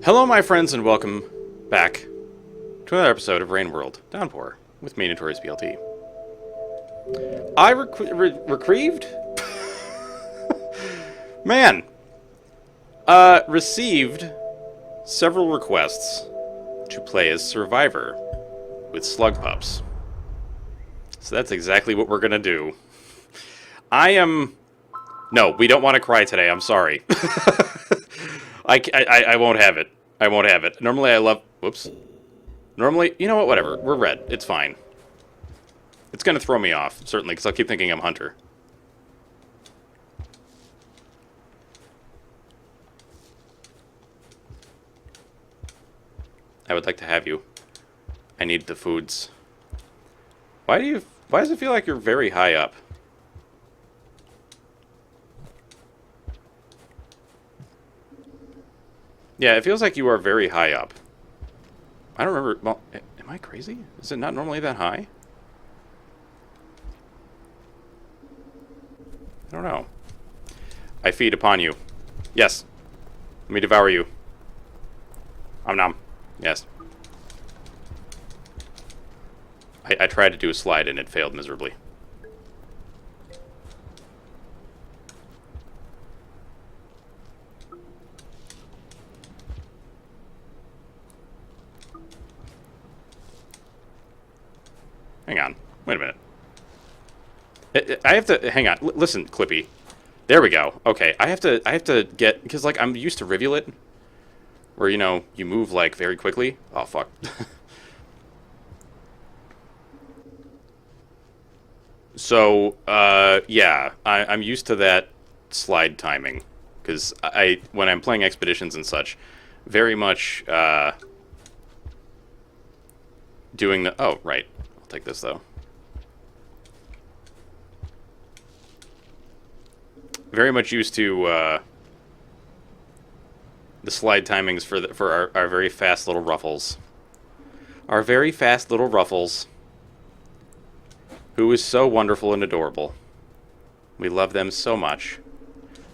Hello, my friends, and welcome back to another episode of Rain World Downpour with me, Notorious BLT. I retrieved? Man! Received several requests to play as Survivor with Slug pups. So that's exactly what we're gonna do. No, we don't want to cry today, I'm sorry. I won't have it. I won't have it. Normally I love... Whoops. Normally... You know what? Whatever. We're red. It's fine. It's going to throw me off, certainly, because I'll keep thinking I'm Hunter. I would like to have you. I need the foods. Why does it feel like you're very high up? Yeah, it feels like you are very high up. I don't remember... Well, am I crazy? Is it not normally that high? I don't know. I feed upon you. Yes. Let me devour you. Om nom. Yes. I tried to do a slide and it failed miserably. Hang on. Wait a minute. I have to... Hang on. Listen, Clippy. There we go. Okay. I have to get... Because, like, I'm used to Rivulet. Where, you know, you move, like, very quickly. Oh, fuck. So, yeah. I'm used to that slide timing. Because when I'm playing expeditions and such, very much, doing the... Oh, right. I'll take this, though. Very much used to the slide timings for our very fast little ruffles. Our very fast little ruffles, who is so wonderful and adorable. We love them so much.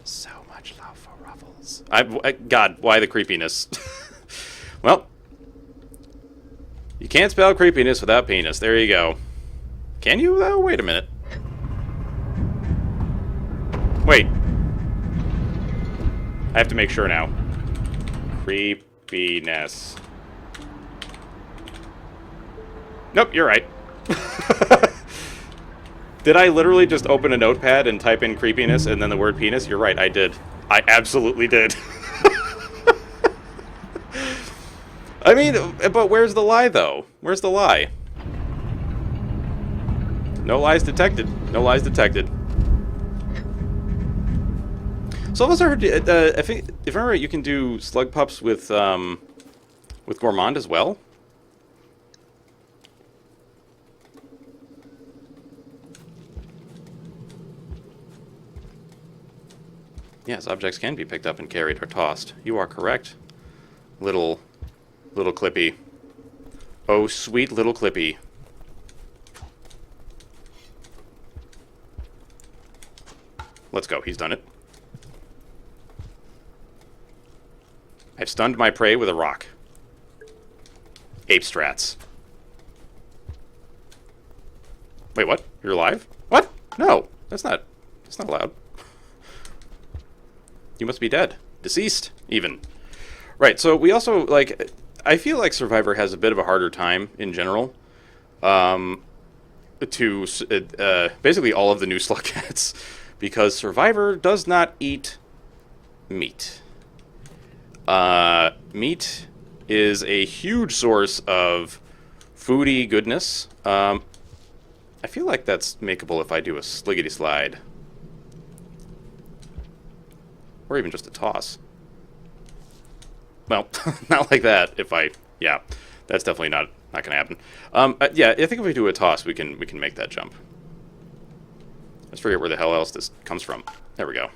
So much love for ruffles. God, why the creepiness? Well, you can't spell creepiness without penis. There you go. Can you, though? Wait a minute. Wait. I have to make sure now. Creepiness. Nope, you're right. Did I literally just open a notepad and type in creepiness and then the word penis? You're right, I did. I absolutely did. I mean, but where's the lie, though? Where's the lie? No lies detected. No lies detected. So I've also heard, I think, if I remember right, you can do slug pups with Gourmand as well? Yes, objects can be picked up and carried or tossed. You are correct. Little Clippy. Oh, sweet little Clippy. Let's go. He's done it. I've stunned my prey with a rock. Ape strats. Wait, what? You're alive? What? No, that's not allowed. You must be dead. Deceased, even. Right, so we also, like, I feel like Survivor has a bit of a harder time in general to basically all of the new Slugcats, because Survivor does not eat meat. Meat is a huge source of foodie goodness. I feel like that's makeable if I do a sliggity slide. Or even just a toss. Well, not like that. Yeah, that's definitely not going to happen. Yeah, I think if we do a toss, we can make that jump. Let's forget where the hell else this comes from. There we go.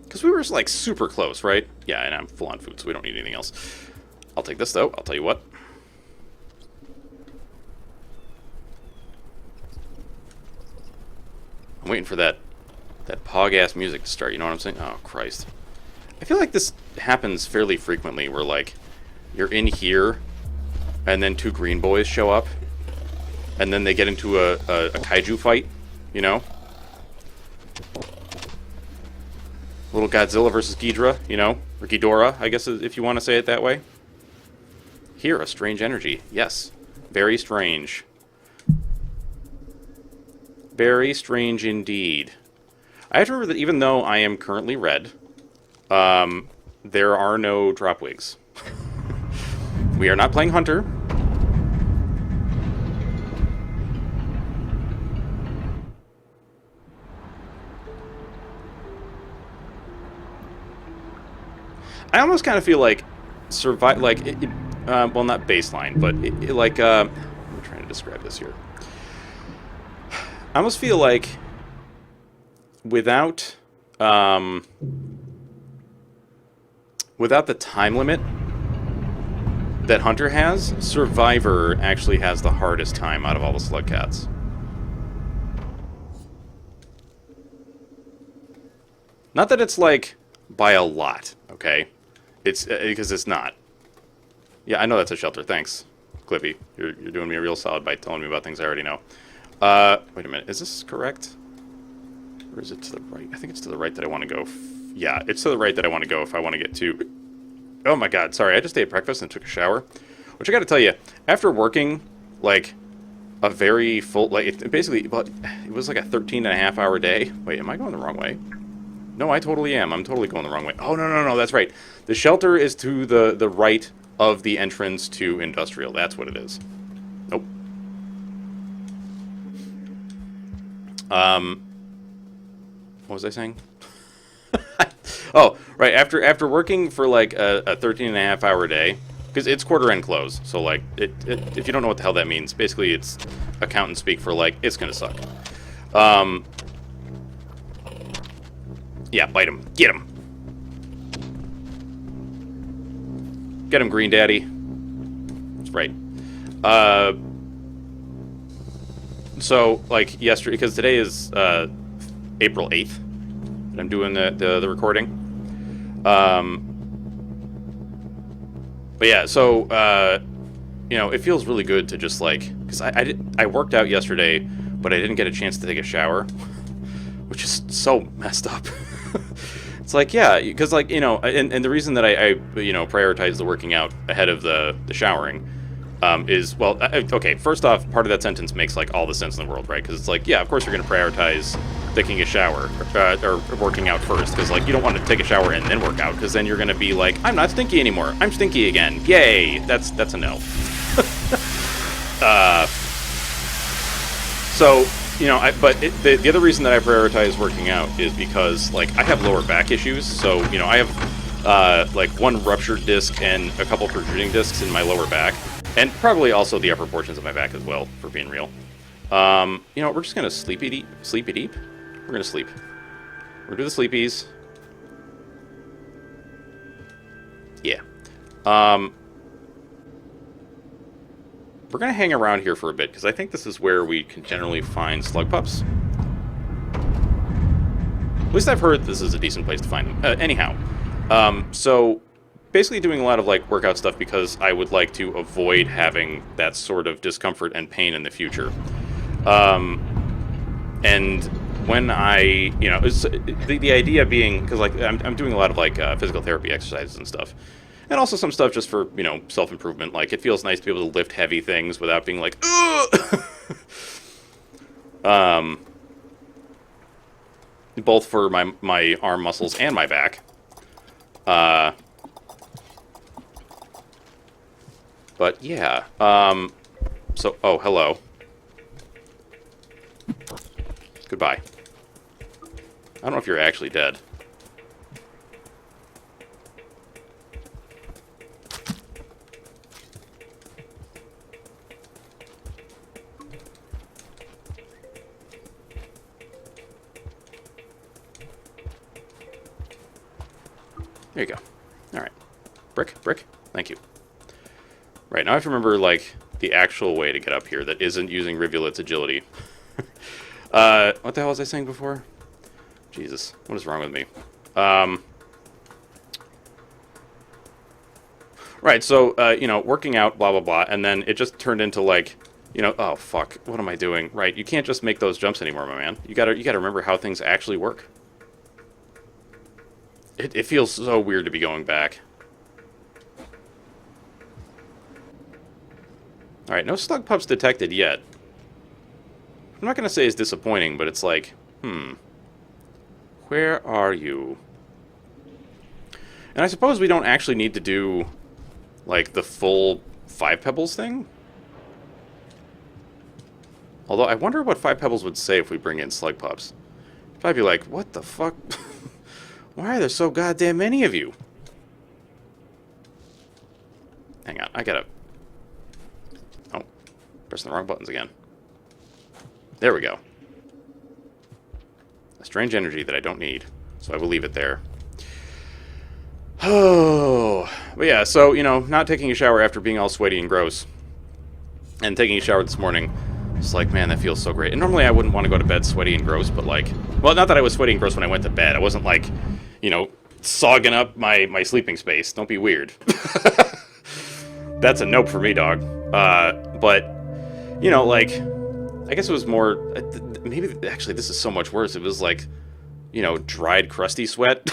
Because we were, like, super close, right? Yeah, and I'm full on food, so we don't need anything else. I'll take this, though. I'll tell you what. I'm waiting for that That pog-ass music to start, you know what I'm saying? Oh, Christ. I feel like this happens fairly frequently, where, like, you're in here, and then 2 green boys show up, and then they get into a kaiju fight, you know? Little Godzilla versus Ghidorah, you know? Or Ghidorah, I guess, if you want to say it that way. Here, a strange energy. Yes. Very strange. Very strange indeed. I have to remember that even though I am currently red, there are no drop wigs. We are not playing Hunter. I almost kind of feel like well, not baseline, but I'm trying to describe this here. I almost feel like without the time limit that Hunter has, Survivor actually has the hardest time out of all the Slugcats. Not that it's like by a lot, okay? It's because it's not. Yeah, I know that's a shelter. Thanks, Clippy. You're doing me a real solid by telling me about things I already know. Wait a minute. Is this correct? Or is it to the right? I think it's to the right that I want to go. Yeah, it's to the right that I want to go if I want to get to... Oh my god, sorry. I just ate breakfast and took a shower. Which I gotta tell you, after working, like, a very full... Like, it was like a 13-and-a-half-hour day. Wait, am I going the wrong way? No, I totally am. I'm totally going the wrong way. Oh, no, that's right. The shelter is to the right of the entrance to Industrial. That's what it is. Nope. What was I saying? Oh, right. After working for like a 13-and-a-half-hour day, because it's quarter-end close, so like if you don't know what the hell that means, basically it's accountant speak for like it's gonna suck. Yeah, bite him. Get him. Get him, Green Daddy. That's right. So, like, yesterday, because today is April 8th, and I'm doing the recording. But yeah, so, you know, it feels really good to just, like, because I worked out yesterday, but I didn't get a chance to take a shower, which is so messed up. It's like, yeah, because, like, you know, and the reason that I you know, prioritize the working out ahead of the showering is, well, okay, first off, part of that sentence makes, like, all the sense in the world, right? Because it's like, yeah, of course you're going to prioritize taking a shower, or working out first, because, like, you don't want to take a shower and then work out, because then you're going to be like, I'm not stinky anymore, I'm stinky again, yay! That's a no. So... You know, the other reason that I prioritize working out is because, like, I have lower back issues. So, you know, I have, like, 1 ruptured disc and a couple protruding discs in my lower back. And probably also the upper portions of my back as well, for being real. You know, we're just going to sleepy deep. We're going to sleep. We're going to do the sleepies. Yeah. We're going to hang around here for a bit, because I think this is where we can generally find slug pups. At least I've heard this is a decent place to find them. Anyhow, so basically doing a lot of, like, workout stuff because I would like to avoid having that sort of discomfort and pain in the future. And when I, you know, the idea being, because, like, I'm doing a lot of, like, physical therapy exercises and stuff. And also some stuff just for, you know, self-improvement. Like, it feels nice to be able to lift heavy things without being like, ugh! Both for my arm muscles and my back. But, yeah. So, oh, hello. Goodbye. I don't know if you're actually dead. There you go. Alright. Brick. Thank you. Right, now I have to remember, like, the actual way to get up here that isn't using Rivulet's agility. What the hell was I saying before? Jesus, what is wrong with me? Right, so, you know, working out, blah, blah, blah, and then it just turned into, like, you know, oh, fuck, what am I doing? Right, you can't just make those jumps anymore, my man. You gotta remember how things actually work. It feels so weird to be going back. Alright, no slug pups detected yet. I'm not gonna say it's disappointing, but it's like, where are you? And I suppose we don't actually need to do, like, the full 5 pebbles thing? Although, I wonder what 5 pebbles would say if we bring in slug pups. I'd be like, what the fuck? Why are there so goddamn many of you? Hang on, I gotta... Oh, pressing the wrong buttons again. There we go. A strange energy that I don't need, so I will leave it there. Oh, but yeah, so, you know, not taking a shower after being all sweaty and gross, and taking a shower this morning, it's like, man, that feels so great. And normally I wouldn't want to go to bed sweaty and gross, but like, well, not that I was sweaty and gross when I went to bed. I wasn't like, you know, sogging up my sleeping space. Don't be weird. That's a nope for me, dog. But, you know, like, I guess it was more, maybe, actually, this is so much worse. It was like, you know, dried, crusty sweat.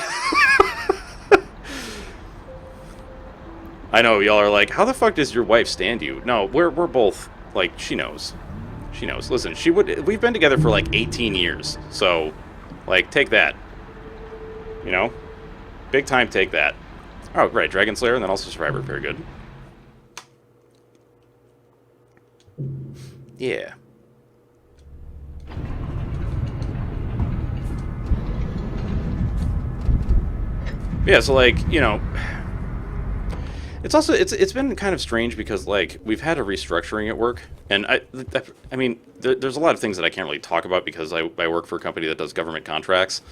I know, y'all are like, how the fuck does your wife stand you? No, we're both, like, she knows. She knows. Listen, we've been together for, like, 18 years. So, like, take that. You know? Big time take that. Oh, right, Dragon Slayer and then also Survivor. Very good. Yeah. Yeah, so, like, you know... It's also, it's been kind of strange because, like, we've had a restructuring at work, and I mean, there's a lot of things that I can't really talk about because I work for a company that does government contracts,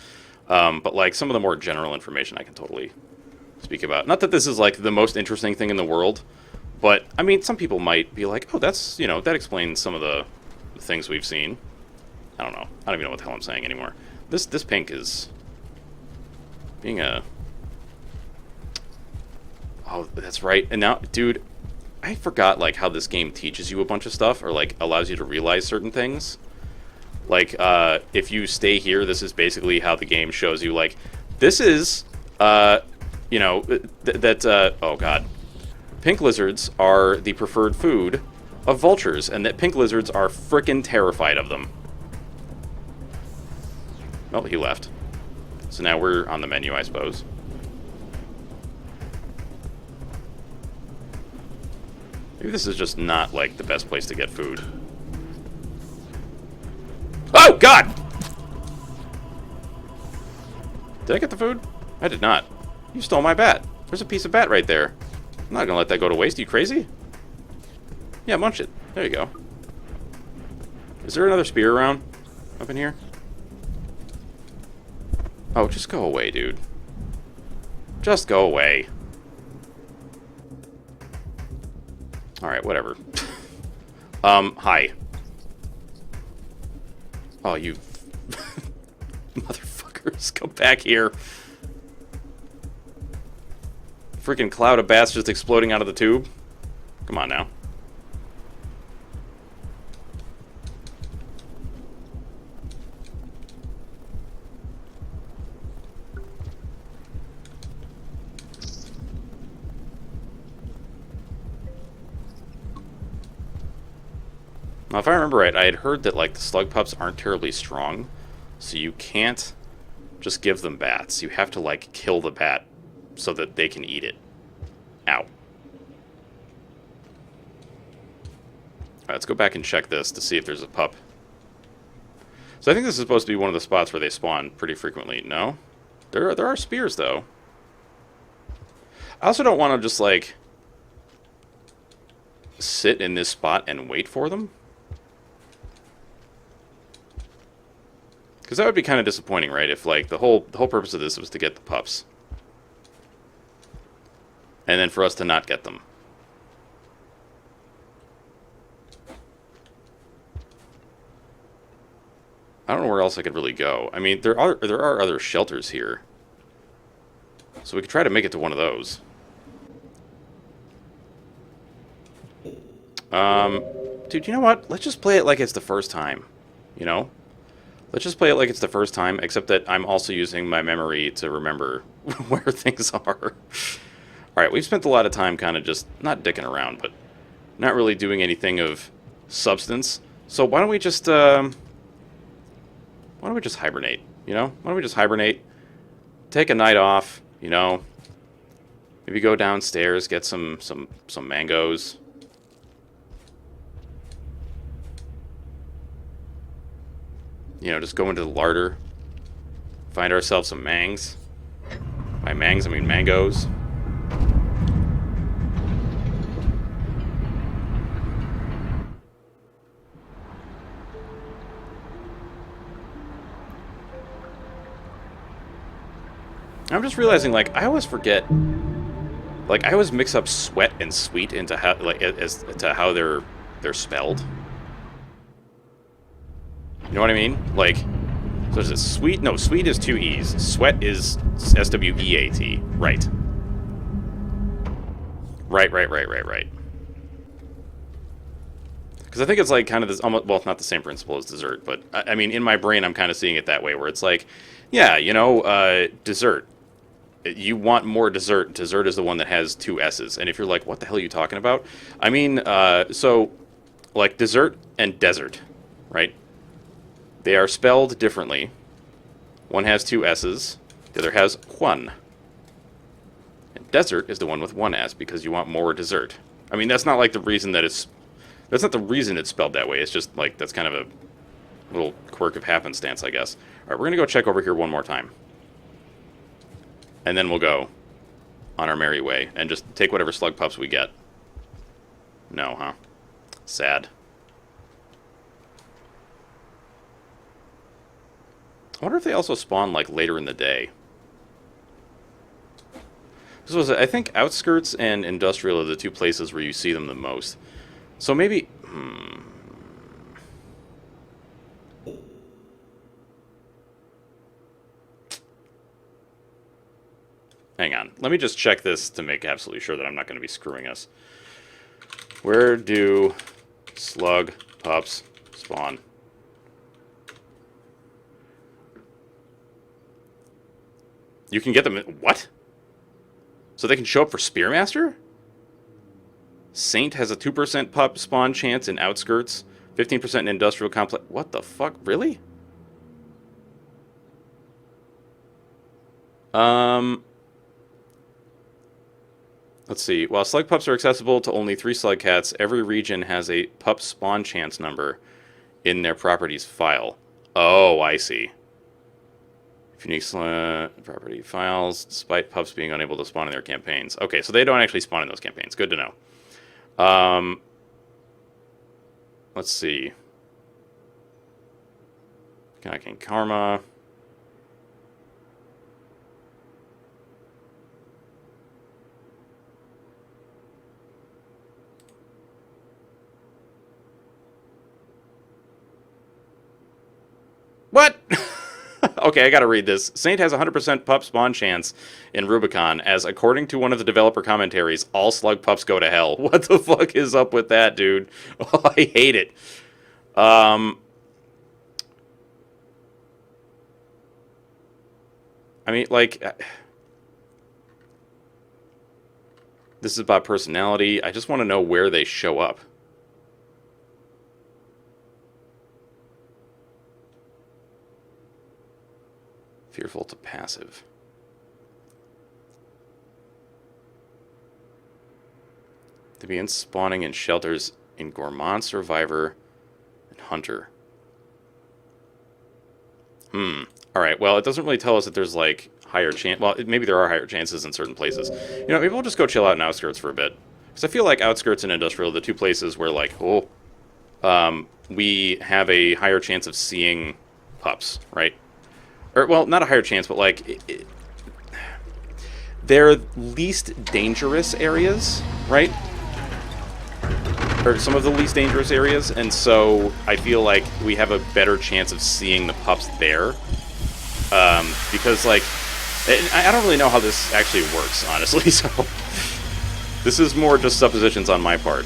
but, like, some of the more general information I can totally speak about. Not that this is, like, the most interesting thing in the world, but, I mean, some people might be like, oh, that's, you know, that explains some of the things we've seen. I don't know. I don't even know what the hell I'm saying anymore. This pink is being a... Oh, that's right. And now, dude, I forgot, like, how this game teaches you a bunch of stuff, or, like, allows you to realize certain things. Like, if you stay here, this is basically how the game shows you, like, this is, you know, oh, God. Pink lizards are the preferred food of vultures, and that pink lizards are frickin' terrified of them. Oh, he left. So now we're on the menu, I suppose. Maybe this is just not, like, the best place to get food. Oh, God! Did I get the food? I did not. You stole my bat. There's a piece of bat right there. I'm not gonna let that go to waste. Are you crazy? Yeah, munch it. There you go. Is there another spear around? Up in here? Oh, just go away, dude. Just go away. Alright, whatever. Hi. Oh, you... motherfuckers, come back here. Freaking cloud of bats just exploding out of the tube. Come on now. Now, if I remember right, I had heard that, like, the slug pups aren't terribly strong, so you can't just give them bats. You have to, like, kill the bat so that they can eat it. Ow. Alright, let's go back and check this to see if there's a pup. So I think this is supposed to be one of the spots where they spawn pretty frequently. No? There are spears, though. I also don't want to just, like, sit in this spot and wait for them. Because that would be kind of disappointing, right? If, like, the whole purpose of this was to get the pups. And then for us to not get them. I don't know where else I could really go. I mean, there are other shelters here. So we could try to make it to one of those. Dude, you know what? Let's just play it like it's the first time. You know? Let's just play it like it's the first time, except that I'm also using my memory to remember where things are. Alright, we've spent a lot of time kind of just, not dicking around, but not really doing anything of substance. So why don't we just hibernate, you know? Why don't we just hibernate, take a night off, you know? Maybe go downstairs, get some mangoes. You know, just go into the larder, find ourselves some mangs. By mangs, I mean mangoes. I'm just realizing, like, I always forget, like, I always mix up sweat and sweet into how, like, as to how they're spelled. You know what I mean? Like, so is it sweet? No, sweet is 2 E's. Sweat is S-W-E-A-T. Right. Right. Because I think it's like kind of this, almost, well, not the same principle as dessert, but I mean, in my brain, I'm kind of seeing it that way, where it's like, yeah, you know, dessert. You want more dessert. Dessert is the one that has 2 S's. And if you're like, what the hell are you talking about? I mean, so, like, dessert and desert, right? They are spelled differently. One has 2 S's. The other has one. And desert is the one with 1 S because you want more dessert. I mean, that's not like the reason that it's... That's not the reason it's spelled that way. It's just, like, that's kind of a little quirk of happenstance, I guess. Alright, we're going to go check over here one more time. And then we'll go on our merry way and just take whatever slug pups we get. No, huh? Sad. I wonder if they also spawn, like, later in the day. This was, I think, outskirts and industrial are the 2 places where you see them the most. So maybe... Hang on. Let me just check this to make absolutely sure that I'm not going to be screwing us. Where do slug pups spawn? You can get them... What? So they can show up for Spearmaster? Saint has a 2% pup spawn chance in outskirts, 15% in industrial complex... What the fuck? Really? Let's see. While slug pups are accessible to only 3 Slugcats, every region has a pup spawn chance number in their properties file. Oh, I see. Unique property files, despite pups being unable to spawn in their campaigns. Okay, so they don't actually spawn in those campaigns. Good to know. Let's see. Kayaking Karma. What? Okay, I gotta read this. Saint has 100% pup spawn chance in Rubicon, as according to one of the developer commentaries, all slug pups go to hell. What the fuck is up with that, dude? Oh, I hate it. I mean, like... This is about personality. I just want to know where they show up. Fearful to passive. They begin spawning in shelters in Gourmand, Survivor, and Hunter. Alright, well, it doesn't really tell us that there's, like, higher chance... Well, maybe there are higher chances in certain places. You know, maybe we'll just go chill out in Outskirts for a bit. Because I feel like Outskirts and Industrial are the 2 places where, like, we have a higher chance of seeing pups, right? Or, well, not a higher chance, but, like, they're least dangerous areas, right? or some of the least dangerous areas, and so I feel like we have a better chance of seeing the pups there. Because, like, I don't really know how this actually works, honestly, so this is more just suppositions on my part.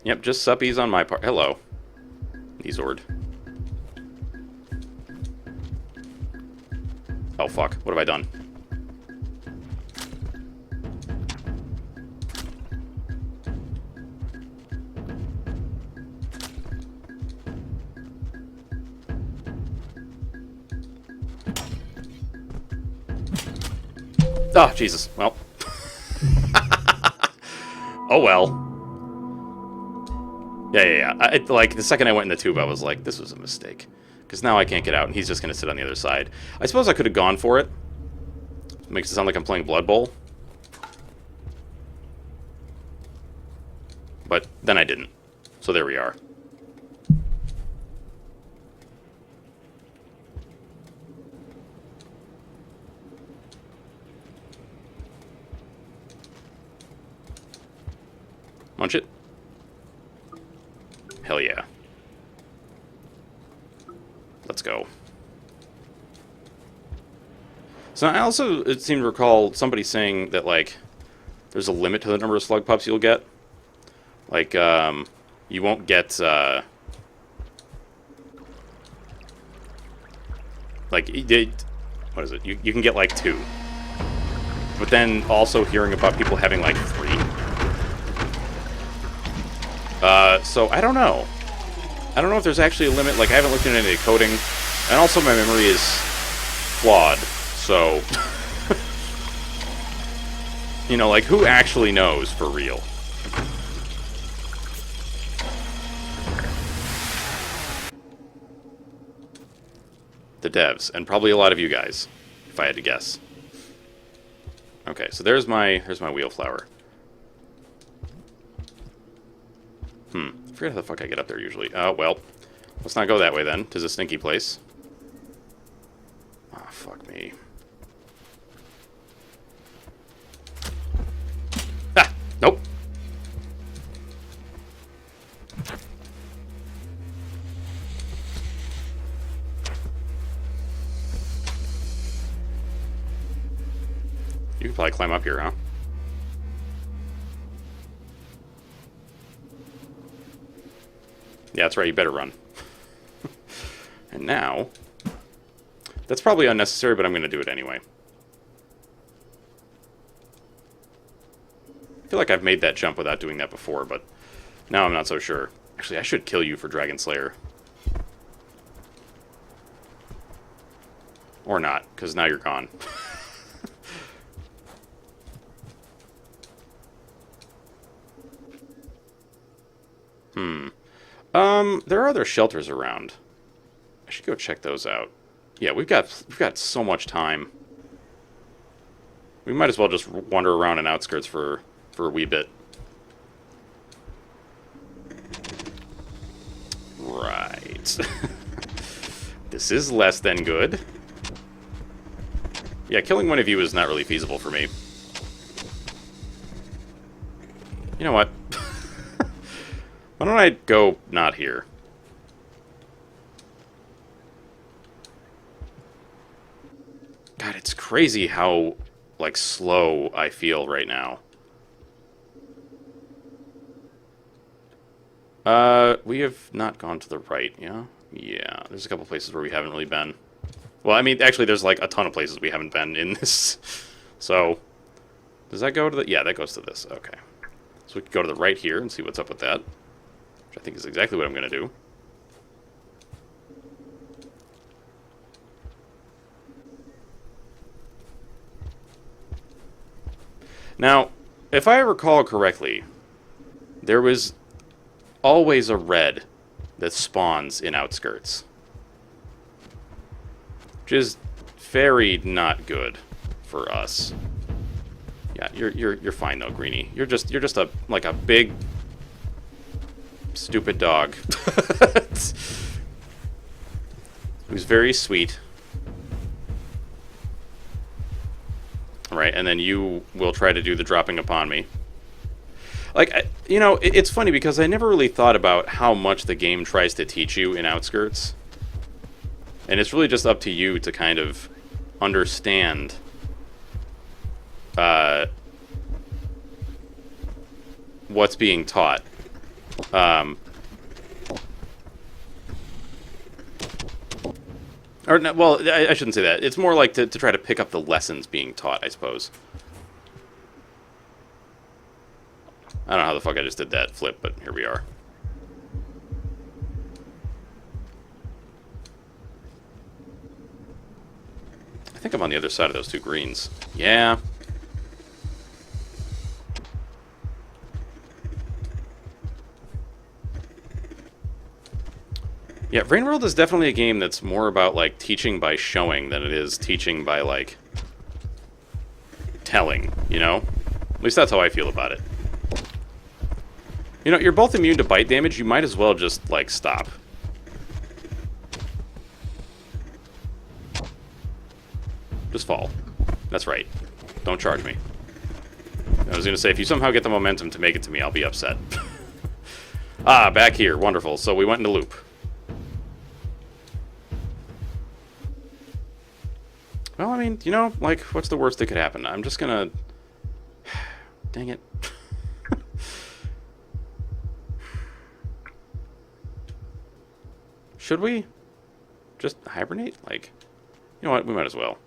Yep, just suppies on my part. Hello. Ezord. Oh, fuck. What have I done? Oh, Jesus. Well. Oh, well. Yeah. Like, the second I went in the tube, I was like, this was a mistake. Because now I can't get out, and he's just going to sit on the other side. I suppose I could have gone for it. Makes it sound like I'm playing Blood Bowl. But then I didn't. So there we are. Munch it. Hell yeah. Let's go. So I also seem to recall somebody saying that, like, there's a limit to the number of slug pups you'll get. Like, you won't get, like, what is it? You can get, like, 2. But then also hearing about people having, like, 3. So I don't know. I don't know if there's actually a limit. Like, I haven't looked into any coding. And also my memory is flawed. So, you know, like, who actually knows for real? The devs, and probably a lot of you guys, if I had to guess. Okay, so there's my wheel flower. I forget how the fuck I get up there usually. Oh, well. Let's not go that way then. 'Tis a stinky place. Ah, fuck me. Ah! Nope! You can probably climb up here, huh? Yeah, that's right, you better run. And now... That's probably unnecessary, but I'm going to do it anyway. I feel like I've made that jump without doing that before, but now I'm not so sure. Actually, I should kill you for Dragon Slayer. Or not, because now you're gone. There are other shelters around. I should go check those out. Yeah, we've got so much time. We might as well just wander around in outskirts for a wee bit. Right. This is less than good. Yeah, killing one of you is not really feasible for me. You know what? Why don't I go not here? God, it's crazy how, like, slow I feel right now. We have not gone to the right, yeah? Yeah, there's a couple places where we haven't really been. Well, I mean, actually, there's, like, a ton of places we haven't been in this. So, does that go to the... Yeah, that goes to this. Okay. So we can go to the right here and see what's up with that. Which I think is exactly what I'm going to do. Now, if I recall correctly, there was always a red that spawns in outskirts. Which is very not good for us. Yeah, you're fine though, Greenie. You're just a like a big Stupid dog. Who's very sweet. Right, and then you will try to do the dropping upon me. Like, you know, it's funny because I never really thought about how much the game tries to teach you in Outskirts. And it's really just up to you to kind of understand what's being taught. Or, no, well, I shouldn't say that. It's more like to try to pick up the lessons being taught, I suppose. I don't know how the fuck I just did that flip, but here we are. I think I'm on the other side of those two greens. Yeah. Yeah, Rain World is definitely a game that's more about, like, teaching by showing than it is teaching by, like, telling, you know? At least that's how I feel about it. You know, you're both immune to bite damage, you might as well just, like, stop. Just fall. That's right. Don't charge me. I was gonna say, if you somehow get the momentum to make it to me, I'll be upset. Ah, back here. Wonderful. So we went into loop. Well, I mean, you know, like, what's the worst that could happen? I'm just gonna... Dang it. Should we just hibernate? Like, you know what? We might as well.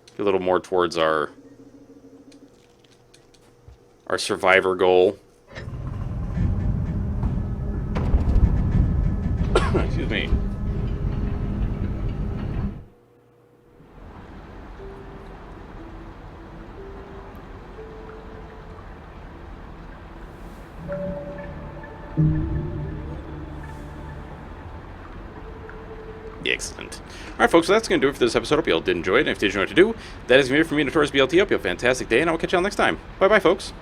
Get a little more towards our survivor goal. Excuse me. Excellent. Alright, folks, so that's going to do it for this episode. Hope you all did enjoy it. And if you did, you know what to do. That is going to be it for me, Notorious BLT. Hope you have a fantastic day, and I will catch you all next time. Bye-bye, folks.